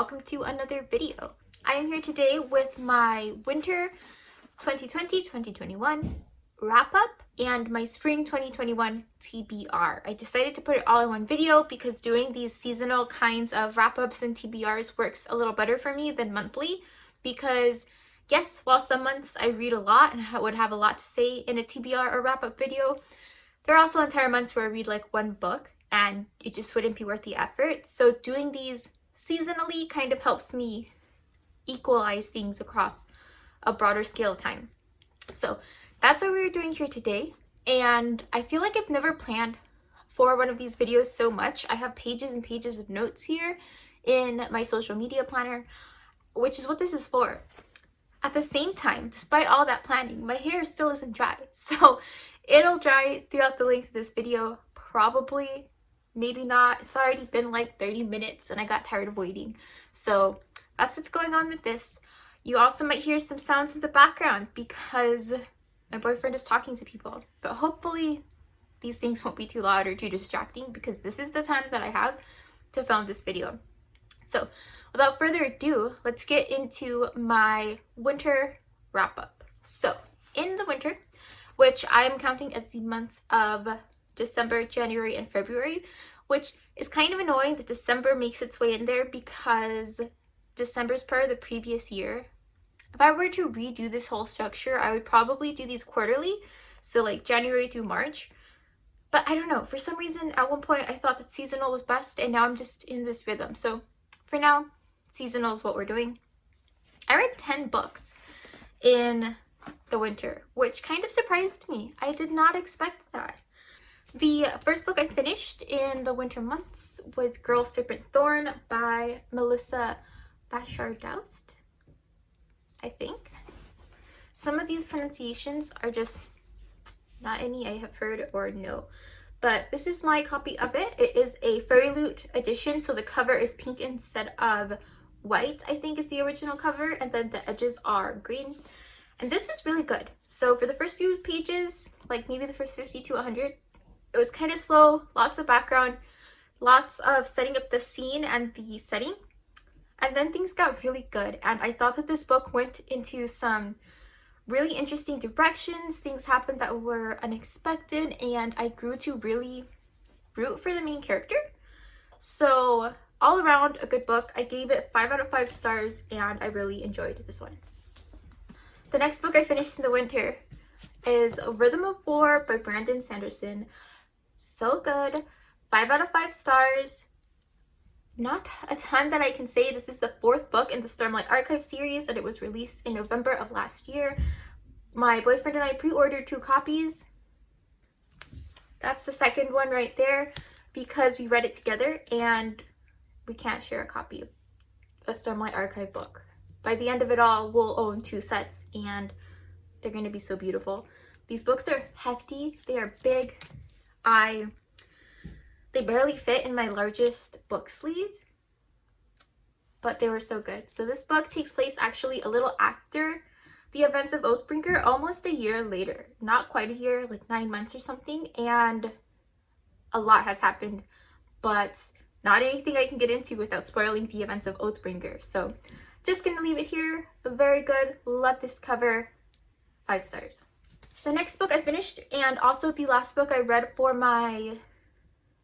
welcome to another video. I am here today with my winter 2020-2021 wrap-up and my spring 2021 TBR. I decided to put it all in one video because doing these seasonal kinds of wrap-ups and TBRs works a little better for me than monthly, because yes, while some months I read a lot and would have a lot to say in a TBR or wrap-up video, there are also entire months where I read like one book and it just wouldn't be worth the effort. So doing these seasonally kind of helps me equalize things across a broader scale of time. So that's what we're doing here today. And I feel like I've never planned for one of these videos so much. I have pages and pages of notes here in my social media planner, which is what this is for. At the same time, despite all that planning, my hair still isn't dry. So it'll dry throughout the length of this video, probably. Maybe not. It's already been like 30 minutes and I got tired of waiting. So that's what's going on with this. You also might hear some sounds in the background because my boyfriend is talking to people. But hopefully these things won't be too loud or too distracting, because this is the time that I have to film this video. So without further ado, let's get into my winter wrap up. So in the winter, which I am counting as the months of December, January, and February, which is kind of annoying that December makes its way in there because December's part of the previous year. If I were to redo this whole structure, I would probably do these quarterly, so like January through March. But I don't know, for some reason at one point I thought that seasonal was best, and now I'm just in this rhythm. So for now, seasonal is what we're doing. I read 10 books in the winter, which kind of surprised me. I did not expect that. The first book I finished in the winter months was Girl Serpentthorne by Melissa Bashar-Doust, I think. Some of these pronunciations are just not any I have heard or know, but this is my copy of it. It is a Fairy Loot edition, so the cover is pink instead of white, I think is the original cover, and then the edges are green. And this is really good. So for the first few pages, like maybe the first 50 to 100, it was kind of slow, lots of background, lots of setting up the scene and the setting. And then things got really good. And I thought that this book went into some really interesting directions. Things happened that were unexpected, and I grew to really root for the main character. So all around a good book. I gave it 5 out of 5 stars, and I really enjoyed this one. The next book I finished in the winter is Rhythm of War by Brandon Sanderson. So good. 5 out of 5 stars. Not a ton that I can say. This is the 4th book in the Starlight Archive series, and it was released in November of last year. My boyfriend and I pre-ordered 2 copies. That's the second one right there, because we read it together and we can't share a copy of a Starlight Archive book. By the end of it all, we'll own 2 sets, and they're going to be so beautiful. These books are hefty. They are big. They barely fit in my largest book sleeve, but they were so good. So this book takes place actually a little after the events of Oathbringer, almost a year later. Not quite a year, like 9 months or something, and a lot has happened, but not anything I can get into without spoiling the events of Oathbringer. So just gonna leave it here. Very good. Love this cover. 5 stars. The next book I finished, and also the last book I read for my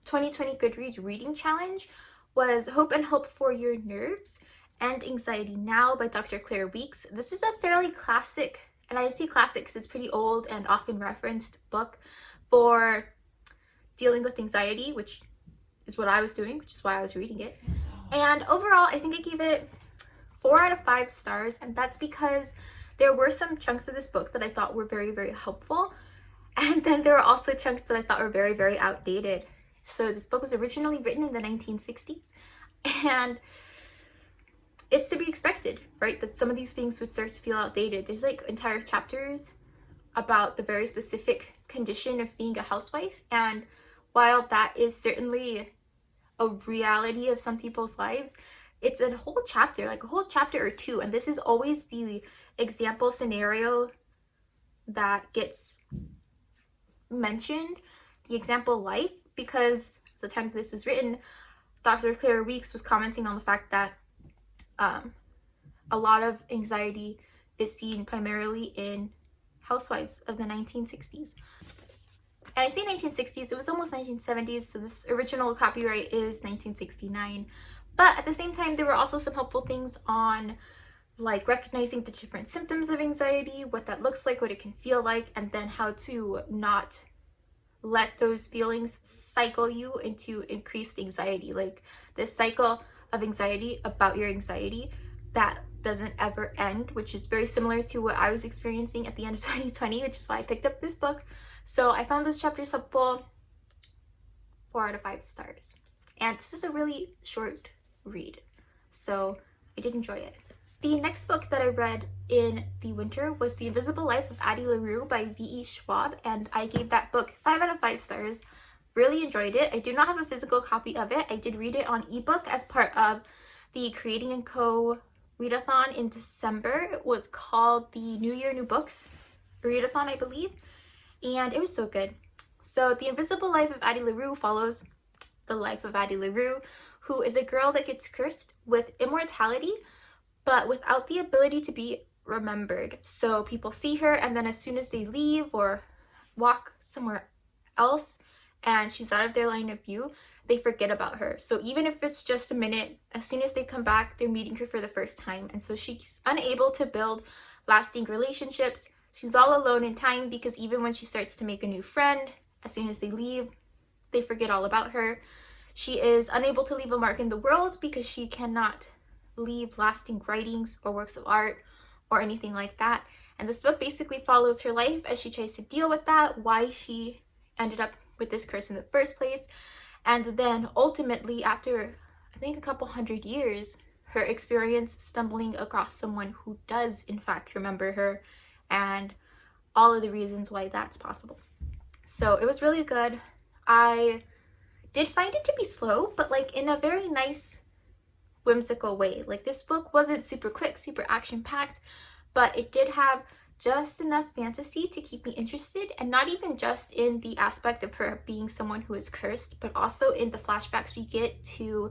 2020 Goodreads reading challenge, was Hope and Help for Your Nerves and Anxiety Now by Dr. Claire Weekes. This is a fairly classic, and I say classic because it's pretty old and often referenced book for dealing with anxiety, which is what I was doing, which is why I was reading it. And overall, I think I gave it 4 out of 5 stars, and that's because there were some chunks of this book that I thought were very, very helpful, and then there were also chunks that I thought were very, very outdated. So this book was originally written in the 1960s, and it's to be expected, right, that some of these things would start to feel outdated. There's like entire chapters about the very specific condition of being a housewife, and while that is certainly a reality of some people's lives, it's a whole chapter, like a whole chapter or 2, and this is always the example scenario that gets mentioned, the example life, because at the time this was written, Dr. Claire Weekes was commenting on the fact that A lot of anxiety is seen primarily in housewives of the 1960s. And I say 1960s, it was almost 1970s, so this original copyright is 1969. But at the same time, there were also some helpful things on like recognizing the different symptoms of anxiety, what that looks like, what it can feel like, and then how to not let those feelings cycle you into increased anxiety. Like this cycle of anxiety about your anxiety that doesn't ever end, which is very similar to what I was experiencing at the end of 2020, which is why I picked up this book. So I found those chapters helpful. 4 out of 5 stars. And this is a really short read, so I did enjoy it. The next book that I read in the winter was The Invisible Life of Addie LaRue by V.E. Schwab, and I gave that book 5 out of 5 stars. Really enjoyed it. I do not have a physical copy of it. I did read it on ebook as part of the Creating & Co. readathon in December. It was called the New Year, New Books readathon, I believe, and it was so good. So The Invisible Life of Addie LaRue follows the life of Addie LaRue, who is a girl that gets cursed with immortality, but without the ability to be remembered. So people see her, and then as soon as they leave or walk somewhere else and she's out of their line of view, they forget about her. So even if it's just a minute, as soon as they come back, they're meeting her for the first time. And so she's unable to build lasting relationships. She's all alone in time because even when she starts to make a new friend, as soon as they leave, they forget all about her. She is unable to leave a mark in the world because she cannot leave lasting writings or works of art or anything like that. And this book basically follows her life as she tries to deal with that, why she ended up with this curse in the first place. And then ultimately, after I think a couple hundred years, her experience stumbling across someone who does in fact remember her and all of the reasons why that's possible. So it was really good. I did find it to be slow, but like in a very nice, whimsical way. Like this book wasn't super quick, super action-packed, but it did have just enough fantasy to keep me interested, and not even just in the aspect of her being someone who is cursed, but also in the flashbacks we get to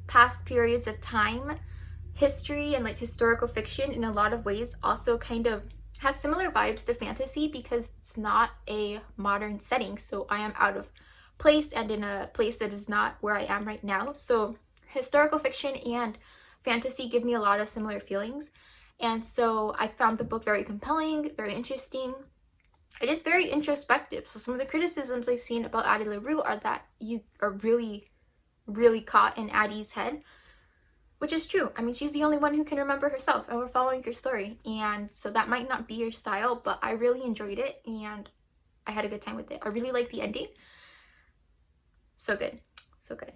past periods of time. History and like historical fiction in a lot of ways also kind of has similar vibes to fantasy because it's not a modern setting. So I am out of place and in a place that is not where I am right now. So historical fiction and fantasy give me a lot of similar feelings. And so I found the book very compelling, very interesting. It is very introspective. So some of the criticisms I've seen about Addie LaRue are that you are really, really caught in Addie's head, which is true. I mean, she's the only one who can remember herself, and we're following her story. And so that might not be your style, but I really enjoyed it and I had a good time with it. I really liked the ending. So good, so good.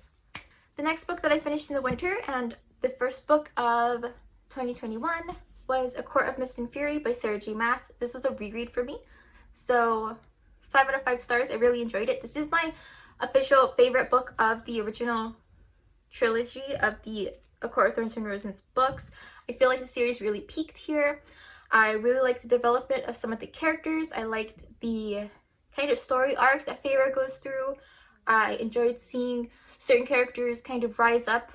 The next book that I finished in the winter, and the first book of 2021, was A Court of Mist and Fury by Sarah J. Maas. This was a reread for me, so 5 out of 5 stars. I really enjoyed it. This is my official favorite book of the original trilogy of the A Court of Thorns and Roses books. I feel like the series really peaked here. I really liked the development of some of the characters. I liked the kind of story arc that Feyre goes through. I enjoyed seeing certain characters kind of rise up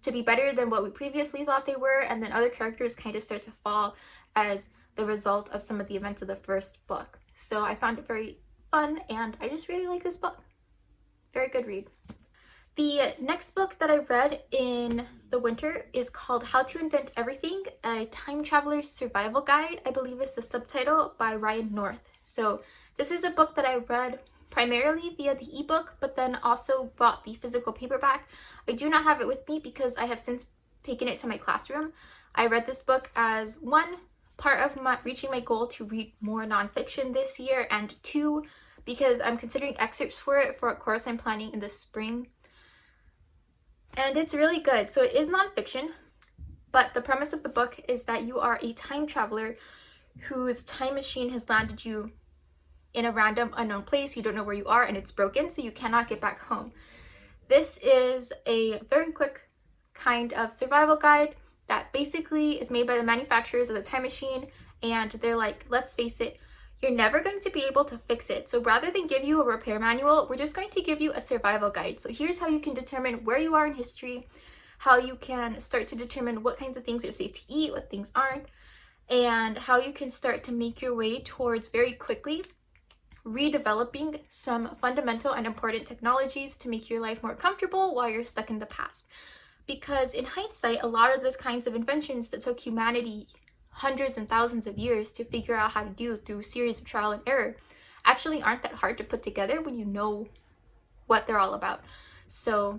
to be better than what we previously thought they were, and then other characters kind of start to fall as the result of some of the events of the first book. So I found it very fun, and I just really like this book. Very good read. The next book that I read in the winter is called How to Invent Everything, a Time Traveler's Survival Guide, I believe is the subtitle, by Ryan North. So this is a book that I read primarily via the ebook, but then also bought the physical paperback. I do not have it with me because I have since taken it to my classroom. I read this book as one, part of reaching my goal to read more nonfiction this year, and 2, because I'm considering excerpts for it for a course I'm planning in the spring. And it's really good. So it is nonfiction, but the premise of the book is that you are a time traveler whose time machine has landed you in a random unknown place. You don't know where you are, and it's broken, so you cannot get back home. This is a very quick kind of survival guide that basically is made by the manufacturers of the time machine, and they're like, let's face it, you're never going to be able to fix it. So rather than give you a repair manual, we're just going to give you a survival guide. So here's how you can determine where you are in history, how you can start to determine what kinds of things are safe to eat, what things aren't, and how you can start to make your way towards very quickly redeveloping some fundamental and important technologies to make your life more comfortable while you're stuck in the past. Because in hindsight, a lot of those kinds of inventions that took humanity hundreds and thousands of years to figure out how to do through a series of trial and error actually aren't that hard to put together when you know what they're all about. So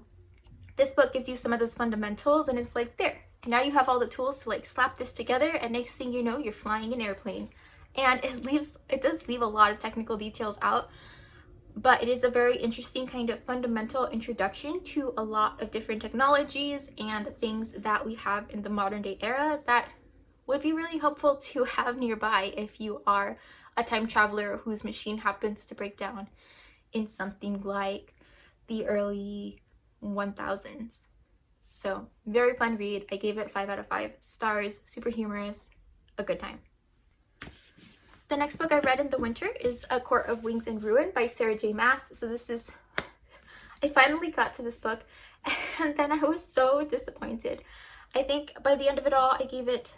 this book gives you some of those fundamentals, and it's like, there, now you have all the tools to like slap this together, and next thing you know, you're flying an airplane. And it does leave a lot of technical details out, but it is a very interesting kind of fundamental introduction to a lot of different technologies and things that we have in the modern day era that would be really helpful to have nearby if you are a time traveler whose machine happens to break down in something like the early 1000s. So very fun read. I gave it 5 out of 5 stars, super humorous, a good time. The next book I read in the winter is A Court of Wings and Ruin by Sarah J. Maas. So I finally got to this book, and then I was so disappointed. I think by the end of it all, I gave it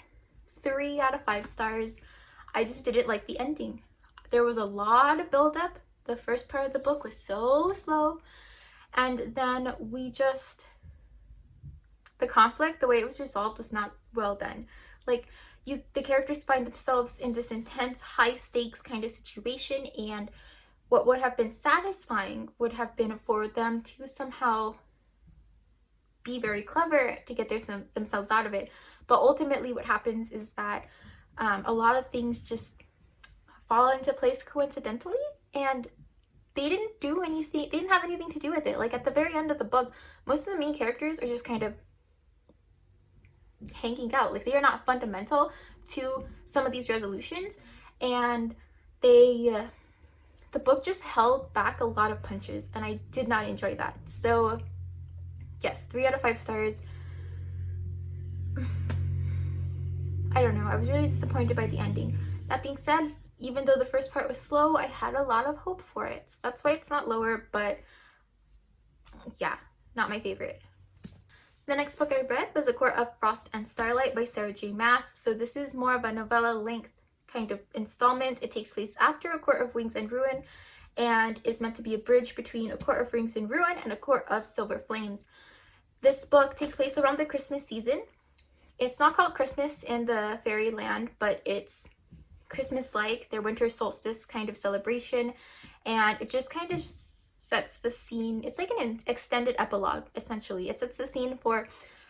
3 out of 5 stars. I just didn't like the ending. There was a lot of buildup. The first part of the book was so slow, and then the conflict, the way it was resolved was not well done. Like, the characters find themselves in this intense, high-stakes kind of situation, and what would have been satisfying would have been for them to somehow be very clever to get themselves out of it. But ultimately what happens is that a lot of things just fall into place coincidentally, and they didn't do anything, they didn't have anything to do with it. Like, at the very end of the book, most of the main characters are just kind of hanging out. Like, they are not fundamental to some of these resolutions, and the book just held back a lot of punches, and I did not enjoy that. So yes, 3 out of 5 stars. I don't know, I was really disappointed by the ending. That being said, even though the first part was slow, I had a lot of hope for it. So that's why it's not lower, but yeah, not my favorite. The next book I read was A Court of Frost and Starlight by Sarah J. Maas. So this is more of a novella-length kind of installment. It takes place after A Court of Wings and Ruin, and is meant to be a bridge between A Court of Wings and Ruin and A Court of Silver Flames. This book takes place around the Christmas season. It's not called Christmas in the fairyland, but it's Christmas-like, their winter solstice kind of celebration, and it just kind of sets the scene. It's like an extended epilogue, essentially. It sets the scene for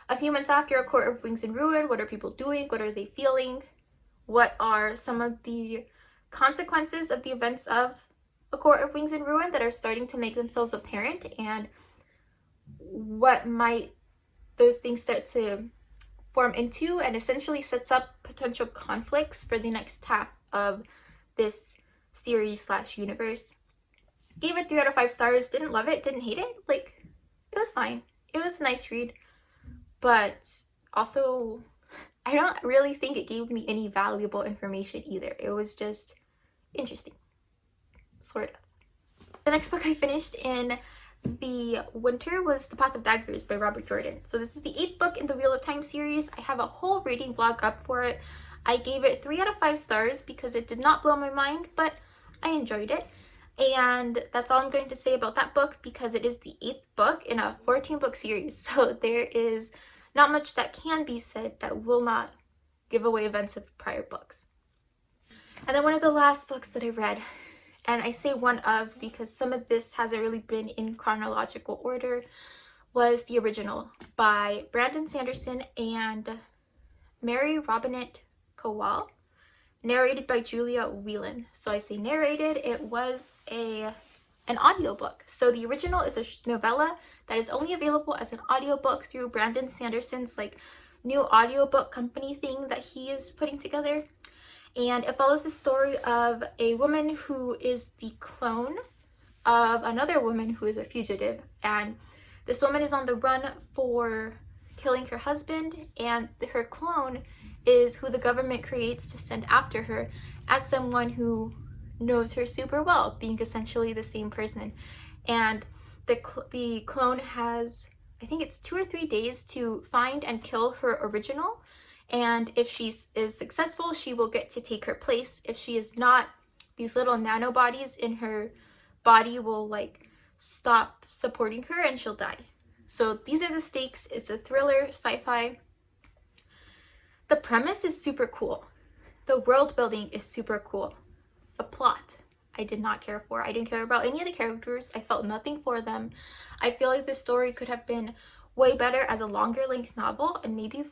a few months after A Court of Wings and Ruin. What are people doing? What are they feeling? What are some of the consequences of the events of A Court of Wings and Ruin that are starting to make themselves apparent, and what might those things start to form into, and essentially sets up potential conflicts for the next half of this series / universe. Gave it 3 out of 5 stars. Didn't love it, didn't hate it. Like, it was fine. It was a nice read, but also I don't really think it gave me any valuable information either. It was just interesting, sort of. The next book I finished in the winter was The Path of Daggers by Robert Jordan. So this is the 8th book in the Wheel of Time series. I have a whole reading vlog up for it. I gave it 3 out of 5 stars because it did not blow my mind, but I enjoyed it. And that's all I'm going to say about that book, because it is the 8th book in a 14-book series. So there is not much that can be said that will not give away events of prior books. And then one of the last books that I read, and I say one of because some of this hasn't really been in chronological order, was The Original by Brandon Sanderson and Mary Robinette Kowal, narrated by Julia Whelan. So I say narrated, it was an audiobook. So The Original is a novella that is only available as an audiobook through Brandon Sanderson's new audiobook company thing that he is putting together. And it follows the story of a woman who is the clone of another woman who is a fugitive, and this woman is on the run for killing her husband, and her clone is who the government creates to send after her as someone who knows her super well, being essentially the same person. And the clone has I think it's 2 or 3 days to find and kill her original. And if she is successful, she will get to take her place. If she is not, these little nanobodies in her body will like stop supporting her and she'll die. So these are the stakes. It's a thriller, sci-fi. The premise is super cool. The world building is super cool. The plot, I did not care for. I didn't care about any of the characters. I felt nothing for them. I feel like this story could have been way better as a longer length novel and maybe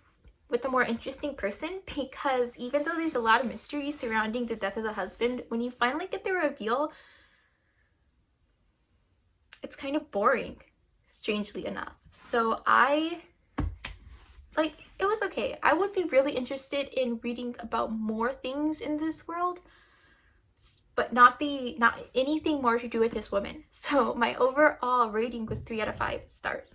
with a more interesting person, because even though there's a lot of mystery surrounding the death of the husband, when you finally get the reveal, it's kind of boring, strangely enough. So it was okay. I would be really interested in reading about more things in this world, but not anything more to do with this woman. So my overall rating was 3 out of 5 stars.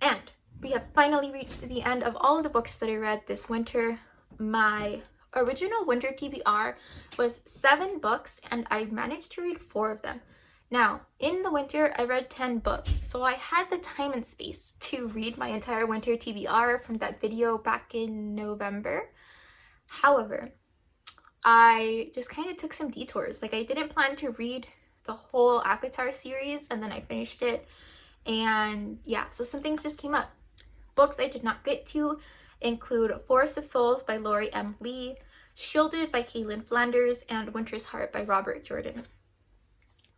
And we have finally reached the end of all of the books that I read this winter. My original winter TBR was 7 books and I managed to read 4 of them. Now, in the winter, I read 10 books, so I had the time and space to read my entire winter TBR from that video back in November. However, I just kind of took some detours. Like, I didn't plan to read the whole Avatar series, and then I finished it. And yeah, so some things just came up. Books I did not get to include Forest of Souls by Lori M. Lee, Shielded by Caitlin Flanders, and Winter's Heart by Robert Jordan.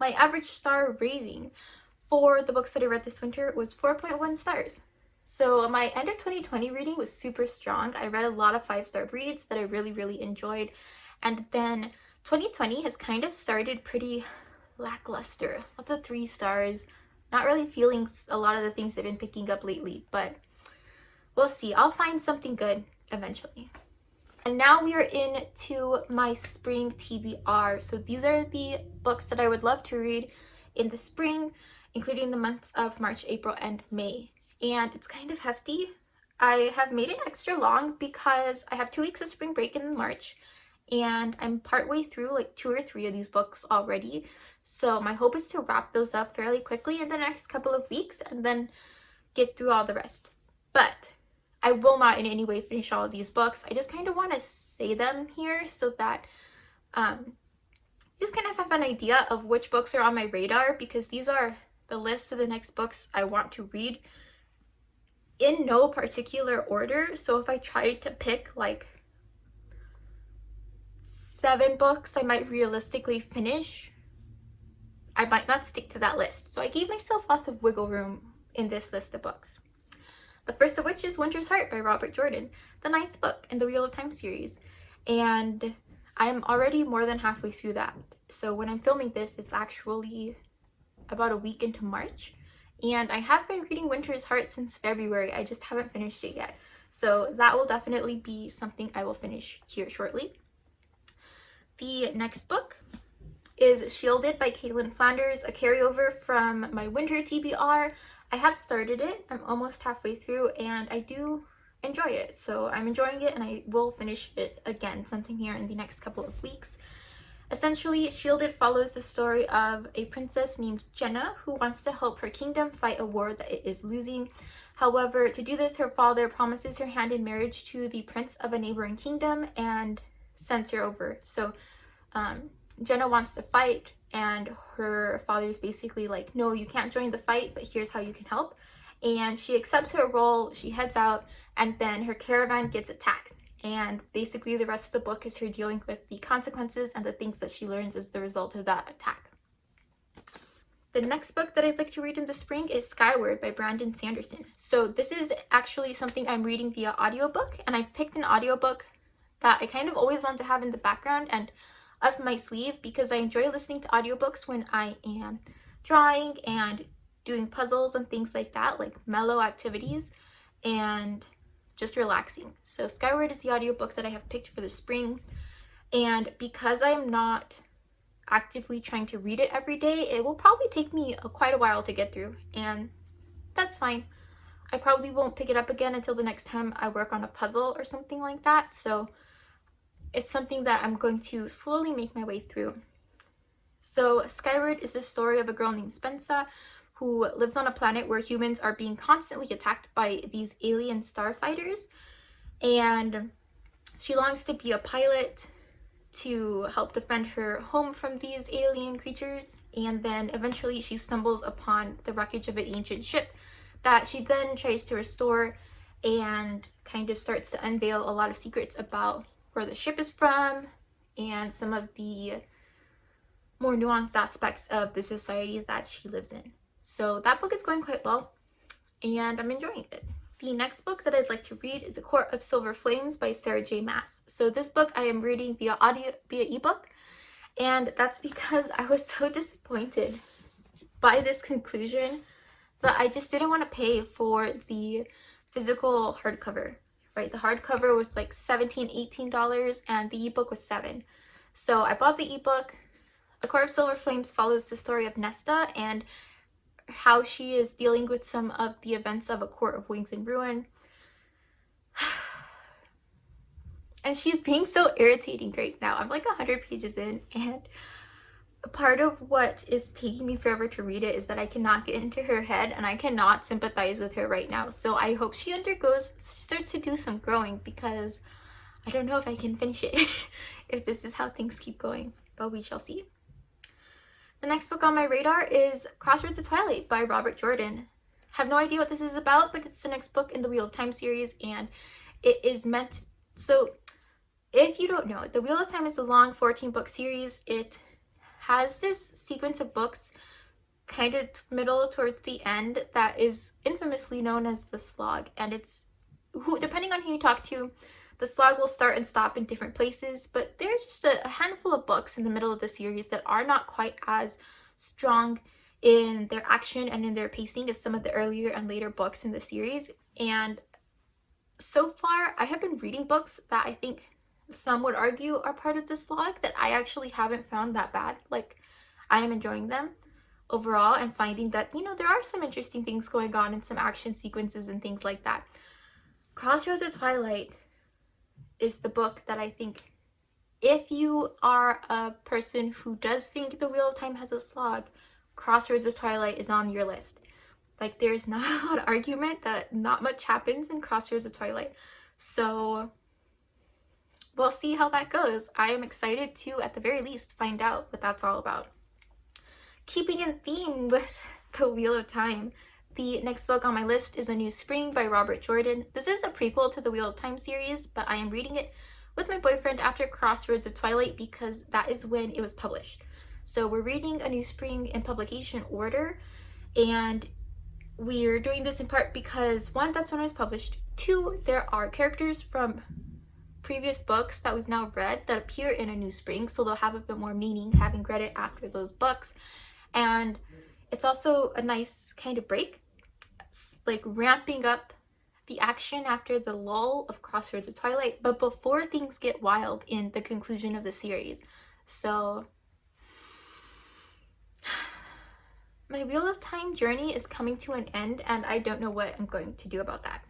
My average star rating for the books that I read this winter was 4.1 stars. So my end of 2020 reading was super strong. I read a lot of 5-star reads that I really, really enjoyed. And then 2020 has kind of started pretty lackluster. Lots of 3 stars. Not really feeling a lot of the things I've been picking up lately, but we'll see. I'll find something good eventually. And now we are into my spring TBR. So these are the books that I would love to read in the spring, including the months of March, April, and May. And it's kind of hefty. I have made it extra long because I have 2 weeks of spring break in March, and I'm partway through like 2 or 3 of these books already. So my hope is to wrap those up fairly quickly in the next couple of weeks and then get through all the rest. But I will not in any way finish all of these books. I just kind of want to say them here so that just kind of have an idea of which books are on my radar, because these are the list of the next books I want to read in no particular order. So if I tried to pick like 7 books I might realistically finish, I might not stick to that list. So I gave myself lots of wiggle room in this list of books. The first of which is Winter's Heart by Robert Jordan, the 9th book in the Wheel of Time series. And I'm already more than halfway through that. So when I'm filming this, it's actually about a week into March. And I have been reading Winter's Heart since February. I just haven't finished it yet. So that will definitely be something I will finish here shortly. The next book is Shielded by Caitlin Flanders, a carryover from my winter TBR. I have started it. I'm almost halfway through and I do enjoy it. So I'm enjoying it and I will finish it again sometime here in the next couple of weeks. Essentially, Shielded follows the story of a princess named Jenna who wants to help her kingdom fight a war that it is losing. However, to do this, her father promises her hand in marriage to the prince of a neighboring kingdom and sends her over. So Jenna wants to fight, and her father's basically like, no, you can't join the fight, but here's how you can help. And she accepts her role, she heads out, and then her caravan gets attacked. And basically the rest of the book is her dealing with the consequences and the things that she learns as the result of that attack. The next book that I'd like to read in the spring is Skyward by Brandon Sanderson. So this is actually something I'm reading via audiobook, and I've picked an audiobook that I kind of always want to have in the background and up my sleeve, because I enjoy listening to audiobooks when I am drawing and doing puzzles and things like that, like mellow activities and just relaxing. So Skyward is the audiobook that I have picked for the spring, and because I am not actively trying to read it every day, it will probably take me quite a while to get through, and that's fine. I probably won't pick it up again until the next time I work on a puzzle or something like that, so it's something that I'm going to slowly make my way through. So Skyward is the story of a girl named Spencer who lives on a planet where humans are being constantly attacked by these alien starfighters, and she longs to be a pilot to help defend her home from these alien creatures. And then eventually she stumbles upon the wreckage of an ancient ship that she then tries to restore, and kind of starts to unveil a lot of secrets about where the ship is from and some of the more nuanced aspects of the society that she lives in. So that book is going quite well, and I'm enjoying it. The next book that I'd like to read is A Court of Silver Flames by Sarah J. Maas. So this book I am reading via ebook, and that's because I was so disappointed by this conclusion that I just didn't want to pay for the physical hardcover, right? The hardcover was like $17-18 and the ebook was $7. So I bought the ebook. A Court of Silver Flames follows the story of Nesta and how she is dealing with some of the events of A Court of Wings and Ruin. And she's being so irritating right now. I'm like 100 pages in, and part of what is taking me forever to read it is that I cannot get into her head and I cannot sympathize with her right now. So I hope she starts to do some growing, because I don't know if I can finish it if this is how things keep going, but we shall see. The next book on my radar is Crossroads of Twilight by Robert Jordan. Have no idea what this is about, but it's the next book in the Wheel of Time series, and it is meant... So, if you don't know, the Wheel of Time is a long 14-book series. It has this sequence of books kind of middle towards the end that is infamously known as the slog, and it's... depending on who you talk to, the slog will start and stop in different places, but there's just a handful of books in the middle of the series that are not quite as strong in their action and in their pacing as some of the earlier and later books in the series. And so far, I have been reading books that I think some would argue are part of the slog that I actually haven't found that bad. Like, I am enjoying them overall and finding that, you know, there are some interesting things going on and some action sequences and things like that. Crossroads of Twilight is the book that I think, if you are a person who does think the Wheel of Time has a slog, Crossroads of Twilight is on your list. Like, there's not a lot of argument that not much happens in Crossroads of Twilight. So we'll see how that goes. I am excited to, at the very least, find out what that's all about. Keeping in theme with the Wheel of Time, the next book on my list is A New Spring by Robert Jordan. This is a prequel to the Wheel of Time series, but I am reading it with my boyfriend after Crossroads of Twilight because that is when it was published. So we're reading A New Spring in publication order, and we're doing this in part because, one, that's when it was published. Two, there are characters from previous books that we've now read that appear in A New Spring, so they'll have a bit more meaning having read it after those books. And it's also a nice kind of break, like ramping up the action after the lull of Crossroads of Twilight, but before things get wild in the conclusion of the series. So my Wheel of Time journey is coming to an end, and I don't know what I'm going to do about that.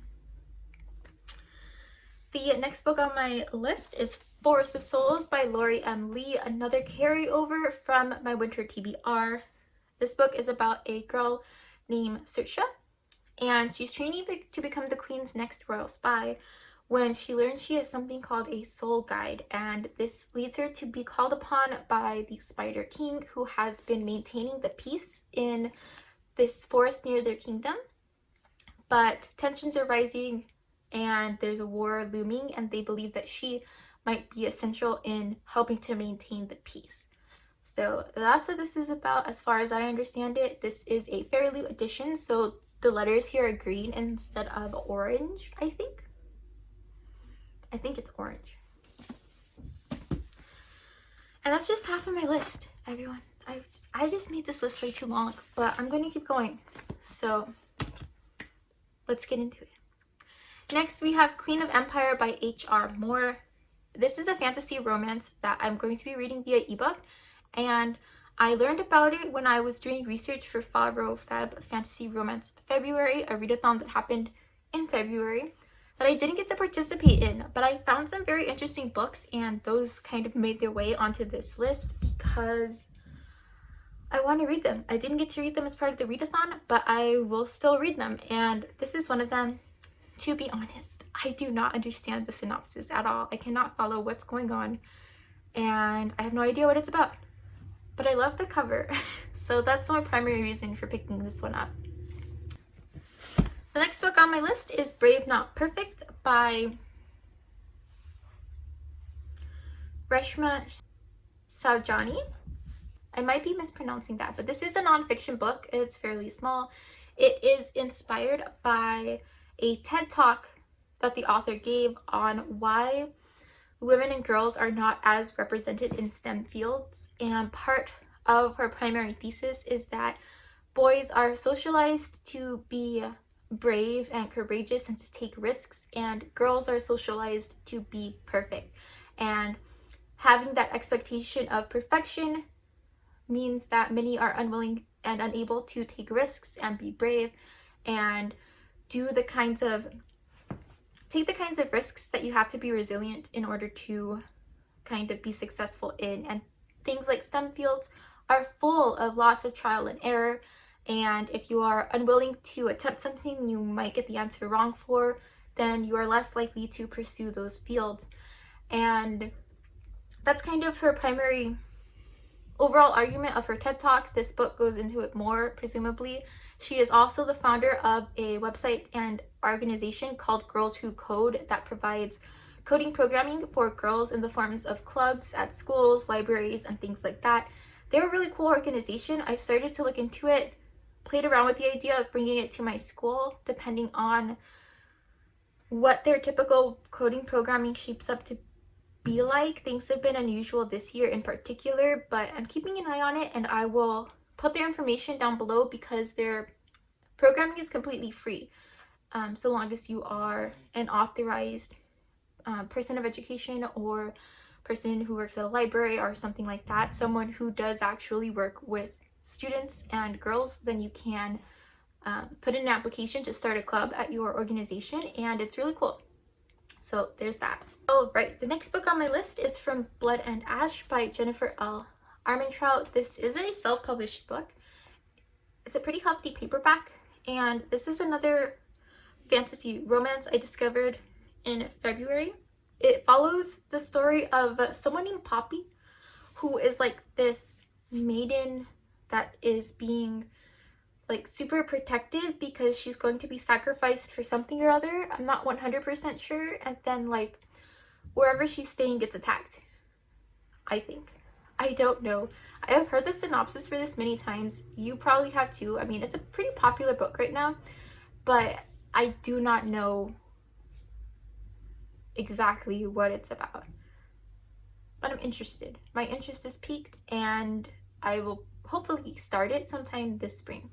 The next book on my list is Forest of Souls by Lori M. Lee, another carryover from my winter TBR. This book is about a girl named Saoirse, and she's training to become the Queen's next royal spy when she learns she has something called a soul guide, and this leads her to be called upon by the Spider King, who has been maintaining the peace in this forest near their kingdom. But tensions are rising and there's a war looming, and they believe that she might be essential in helping to maintain the peace. So that's what this is about as far as I understand it. This is a Fairy Loot edition, so the letters here are green instead of orange, I think. I think it's orange. And that's just half of my list, everyone. I just made this list way too long, but I'm going to keep going. So let's get into it. Next, we have Queen of Empire by H.R. Moore. This is a fantasy romance that I'm going to be reading via ebook, and I learned about it when I was doing research for Faro Feb Fantasy Romance February, a readathon that happened in February that I didn't get to participate in, but I found some very interesting books, and those kind of made their way onto this list because I want to read them. I didn't get to read them as part of the readathon, but I will still read them, and this is one of them. To be honest, I do not understand the synopsis at all. I cannot follow what's going on, and I have no idea what it's about. But I love the cover, so that's my primary reason for picking this one up. The next book on my list is Brave Not Perfect by Reshma Saujani. I might be mispronouncing that, but this is a nonfiction book. It's fairly small. It is inspired by a TED Talk that the author gave on why women and girls are not as represented in STEM fields. And part of her primary thesis is that boys are socialized to be brave and courageous and to take risks, and girls are socialized to be perfect. And having that expectation of perfection means that many are unwilling and unable to take risks and be brave and take the kinds of risks that you have to be resilient in order to kind of be successful in. And things like STEM fields are full of lots of trial and error, and if you are unwilling to attempt something you might get the answer wrong for, then you are less likely to pursue those fields. And that's kind of her primary overall argument of her TED Talk. This book goes into it more, presumably. She is also the founder of a website and organization called Girls Who Code that provides coding programming for girls in the forms of clubs at schools, libraries, and things like that. They're a really cool organization. I've started to look into it, played around with the idea of bringing it to my school, depending on what their typical coding programming shapes up to be like. Things have been unusual this year in particular, but I'm keeping an eye on it, and I will put their information down below because their programming is completely free, so long as you are an authorized person of education or person who works at a library or something like that, someone who does actually work with students and girls. Then you can put in an application to start a club at your organization, and it's really cool. So there's that. Oh, right. The next book on my list is From Blood and Ash by Jennifer L. Armentrout. This is a self-published book. It's a pretty hefty paperback, and this is another fantasy romance I discovered in February. It follows the story of someone named Poppy, who is like this maiden that is being like super protected because she's going to be sacrificed for something or other. I'm not 100% sure. And then like wherever she's staying gets attacked, I think. I don't know. I have heard the synopsis for this many times. You probably have too. I mean, it's a pretty popular book right now, but I do not know exactly what it's about. But I'm interested. My interest is piqued, and I will hopefully start it sometime this spring.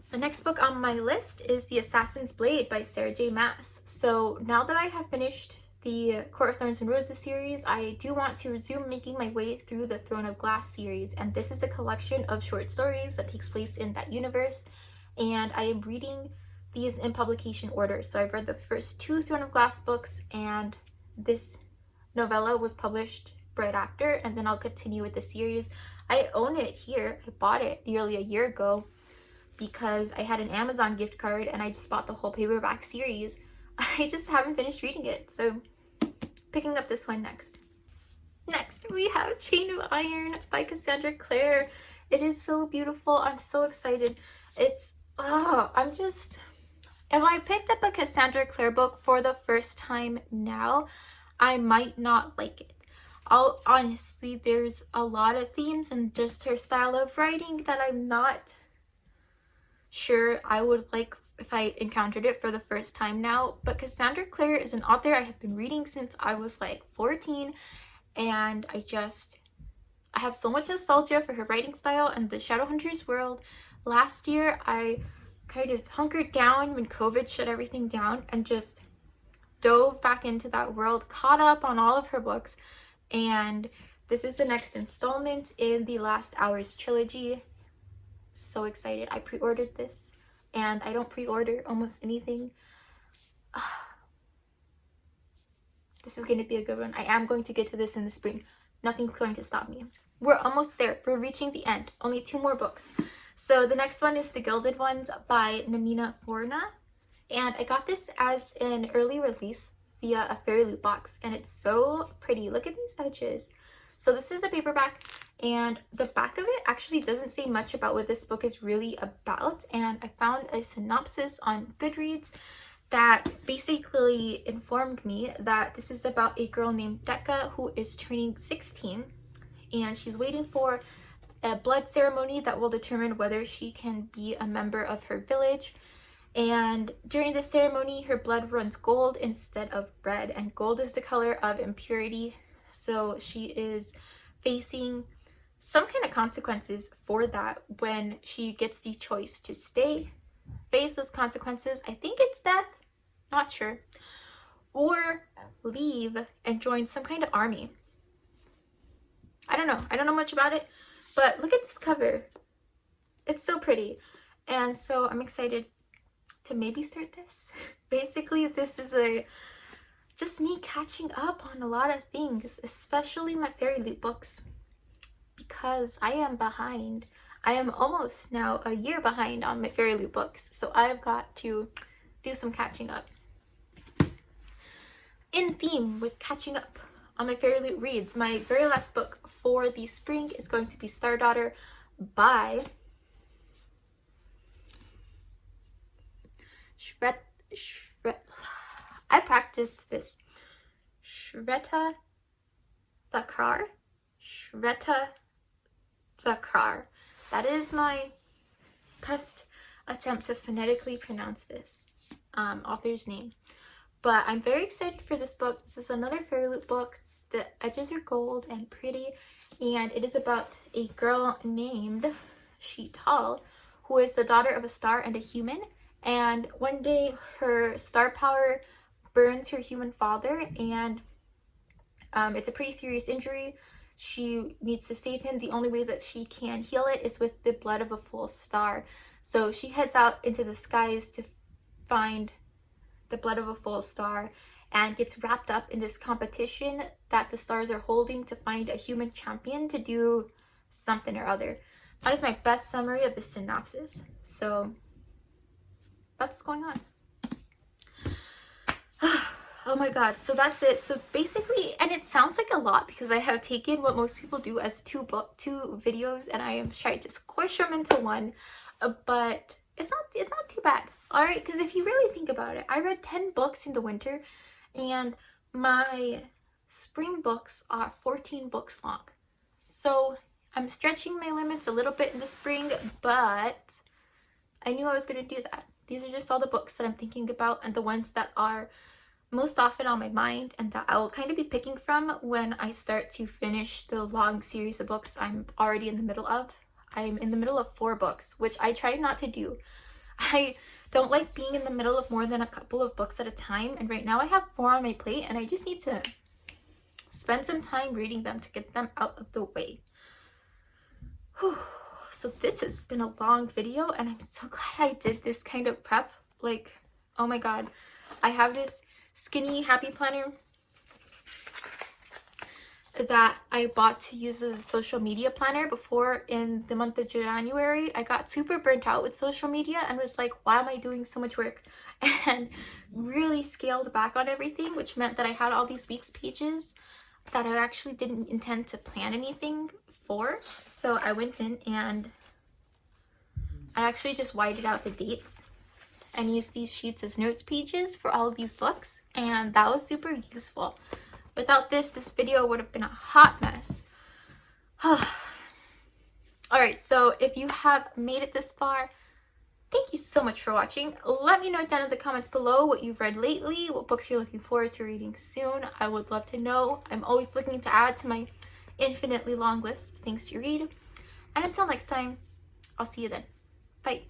The next book on my list is The Assassin's Blade by Sarah J. Maas. So now that I have finished the Court of Thorns and Roses series, I do want to resume making my way through the Throne of Glass series, and this is a collection of short stories that takes place in that universe, and I am reading these in publication order. So I've read the first 2 Throne of Glass books, and this novella was published right after, and then I'll continue with the series. I own it here. I bought it nearly a year ago because I had an Amazon gift card and I just bought the whole paperback series. I just haven't finished reading it, so picking up this one next. Next, we have Chain of Iron by Cassandra Clare. It is so beautiful. I'm so excited. If I picked up a Cassandra Clare book for the first time now, I might not like it. Honestly, there's a lot of themes and just her style of writing that I'm not sure I would like if I encountered it for the first time now. But Cassandra Clare is an author I have been reading since I was like 14, and I have so much nostalgia for her writing style and the Shadowhunters world. Last year I kind of hunkered down when COVID shut everything down and just dove back into that world, caught up on all of her books, and this is the next installment in the Last Hours trilogy. So excited. I pre-ordered this, and I don't pre-order almost anything. This is going to be a good one. I am going to get to this in the spring. nothing's going to stop me. We're almost there. We're reaching the end. Only 2 more books. So the next one is The Gilded Ones by Namina Forna. And I got this as an early release via a fairy loot box. And it's so pretty. Look at these edges. So this is a paperback. And the back of it actually doesn't say much about what this book is really about. And I found a synopsis on Goodreads that basically informed me that this is about a girl named Decca who is turning 16. And she's waiting for a blood ceremony that will determine whether she can be a member of her village. And during the ceremony, her blood runs gold instead of red, and gold is the color of impurity. So she is facing some kind of consequences for that when she gets the choice to stay, face those consequences. I think it's death, not sure, or leave and join some kind of army. I don't know much about it, but look at this cover. It's so pretty. And so I'm excited to maybe start this. Basically, this is just me catching up on a lot of things, especially my fairy loot books, because I am behind. I am almost now a year behind on my fairy loot books, so I've got to do some catching up. In theme with catching up on my fairy loot reads, my very last book for the spring is going to be Star Daughter by I practiced this. Shweta Thakrar. Shweta Thakrar. That is my best attempt to phonetically pronounce this author's name. But I'm very excited for this book. This is another fairy loot book. The edges are gold and pretty, and it is about a girl named Sheetal, who is the daughter of a star and a human. And one day her star power burns her human father, and it's a pretty serious injury. She needs to save him. The only way that she can heal it is with the blood of a full star. So she heads out into the skies to find the blood of a full star and gets wrapped up in this competition that the stars are holding to find a human champion to do something or other. That is my best summary of the synopsis. So that's what's going on. Oh my god, so that's it. So basically, and it sounds like a lot because I have taken what most people do as two videos and I am trying to squish them into one, but it's not too bad. All right, because if you really think about it, I read 10 books in the winter and my spring books are 14 books long. So I'm stretching my limits a little bit in the spring, but I knew I was going to do that. These are just all the books that I'm thinking about and the ones that are most often on my mind and that I will kind of be picking from when I start to finish the long series of books I'm already in the middle of. I'm in the middle of 4 books, which I try not to do. I don't like being in the middle of more than a couple of books at a time, and right now I have 4 on my plate and I just need to spend some time reading them to get them out of the way. Whew. So this has been a long video and I'm so glad I did this kind of prep. Like, oh my god, I have this skinny happy planner that I bought to use as a social media planner before. In the month of January, I got super burnt out with social media and was like, why am I doing so much work? And really scaled back on everything, which meant that I had all these weeks pages that I actually didn't intend to plan anything for. So I went in and I actually just whited out the dates and used these sheets as notes pages for all of these books, and that was super useful. Without this video would have been a hot mess. Alright, so if you have made it this far, thank you so much for watching. Let me know down in the comments below what you've read lately, what books you're looking forward to reading soon. I would love to know. I'm always looking to add to my infinitely long list of things to read. And until next time, I'll see you then. Bye.